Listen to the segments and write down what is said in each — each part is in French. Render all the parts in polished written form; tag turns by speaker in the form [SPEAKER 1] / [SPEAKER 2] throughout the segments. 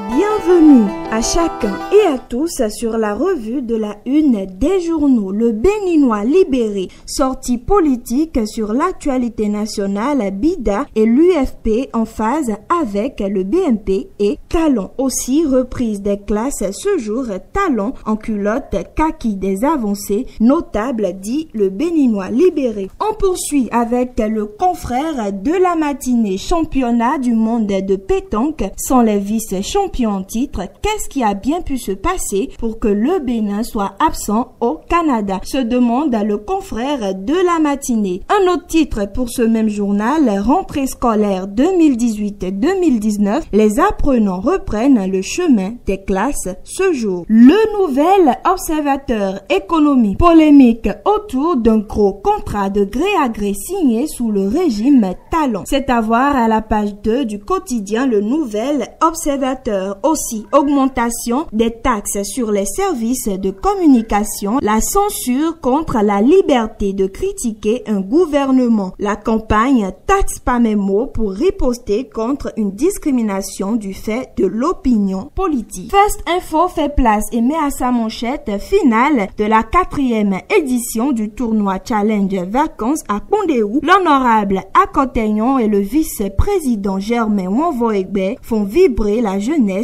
[SPEAKER 1] Bienvenue à chacun et à tous sur la revue de la une des journaux. Le Béninois libéré, sortie politique sur l'actualité nationale, Bida et l'UFP en phase avec le BMP et Talon. Aussi, reprise des classes ce jour, Talon en culotte kaki des avancées notables, dit le Béninois libéré. On poursuit avec le confrère de la matinée, championnat du monde de pétanque sans les vice-champions en titre. Qu'est-ce qui a bien pu se passer pour que le Bénin soit absent au Canada, se demande le confrère de la matinée. Un autre titre pour ce même journal, rentrée scolaire 2018-2019, les apprenants reprennent le chemin des classes ce jour. Le nouvel observateur économie, polémique autour d'un gros contrat de gré à gré signé sous le régime Talon. C'est à voir à la page 2 du quotidien Le Nouvel Observateur. Aussi, augmentation des taxes sur les services de communication, la censure contre la liberté de critiquer un gouvernement, la campagne Taxe pas mes mots pour riposter contre une discrimination du fait de l'opinion politique. First Info fait place et met à sa manchette finale de la 4e édition du tournoi Challenge Vacances à Kondéou. L'honorable Akoteignon et le vice-président Germain Wanvoegbe font vibrer la jeunesse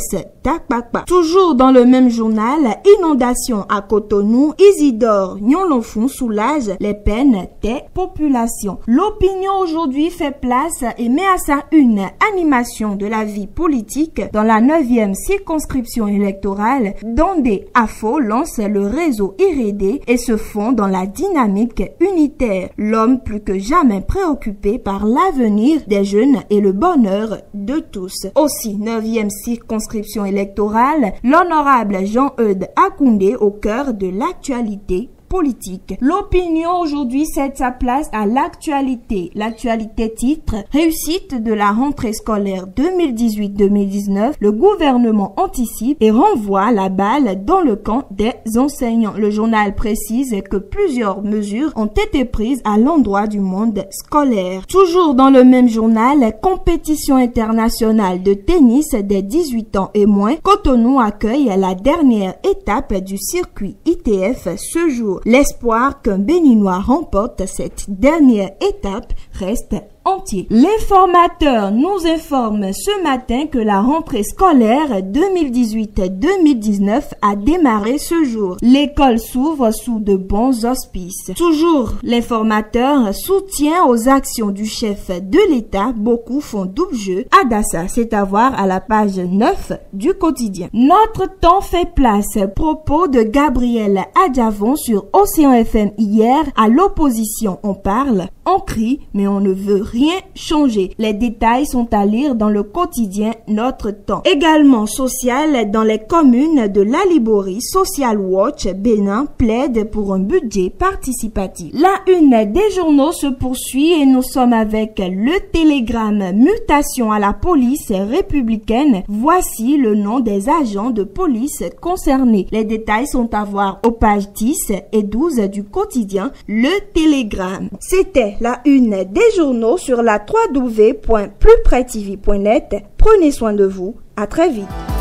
[SPEAKER 1] d'Akpakpa. Toujours dans le même journal, inondation à Cotonou, Isidore Nyonlonfon soulage les peines des populations. L'opinion aujourd'hui fait place et met à sa une animation de la vie politique dans la 9e circonscription électorale. Dondé Afo lance le réseau IREDE et se fond dans la dynamique unitaire. L'homme plus que jamais préoccupé par l'avenir des jeunes et le bonheur de tous. Aussi, 9e circonscription électorale, l'honorable Jean-Eudes Akoundé au cœur de l'actualité politique. L'opinion aujourd'hui cède sa place à l'actualité. L'actualité titre réussite de la rentrée scolaire 2018-2019. Le gouvernement anticipe et renvoie la balle dans le camp des enseignants. Le journal précise que plusieurs mesures ont été prises à l'endroit du monde scolaire. Toujours dans le même journal, compétition internationale de tennis des 18 ans et moins. Cotonou accueille la dernière étape du circuit ITF ce jour. L'espoir qu'un Béninois remporte cette dernière étape reste entier. L'informateur nous informe ce matin que la rentrée scolaire 2018-2019 a démarré ce jour. L'école s'ouvre sous de bons auspices. Toujours l'informateur soutient aux actions du chef de l'État. Beaucoup font double jeu. Adassa, c'est à voir à la page 9 du quotidien. Notre temps fait place. Propos de Gabriel Adjavon sur Océan FM hier. À l'opposition, on parle, on crie, mais on ne veut rien changer. Les détails sont à lire dans le quotidien Notre Temps. Également social dans les communes de la Liborie, Social Watch Bénin plaide pour un budget participatif. La une des journaux se poursuit et nous sommes avec le télégramme mutation à la police républicaine. Voici le nom des agents de police concernés. Les détails sont à voir aux pages 10 et 12 du quotidien Le Télégramme. C'était la une des journaux sur la www.plusprès-tv.net. Prenez soin de vous. À très vite.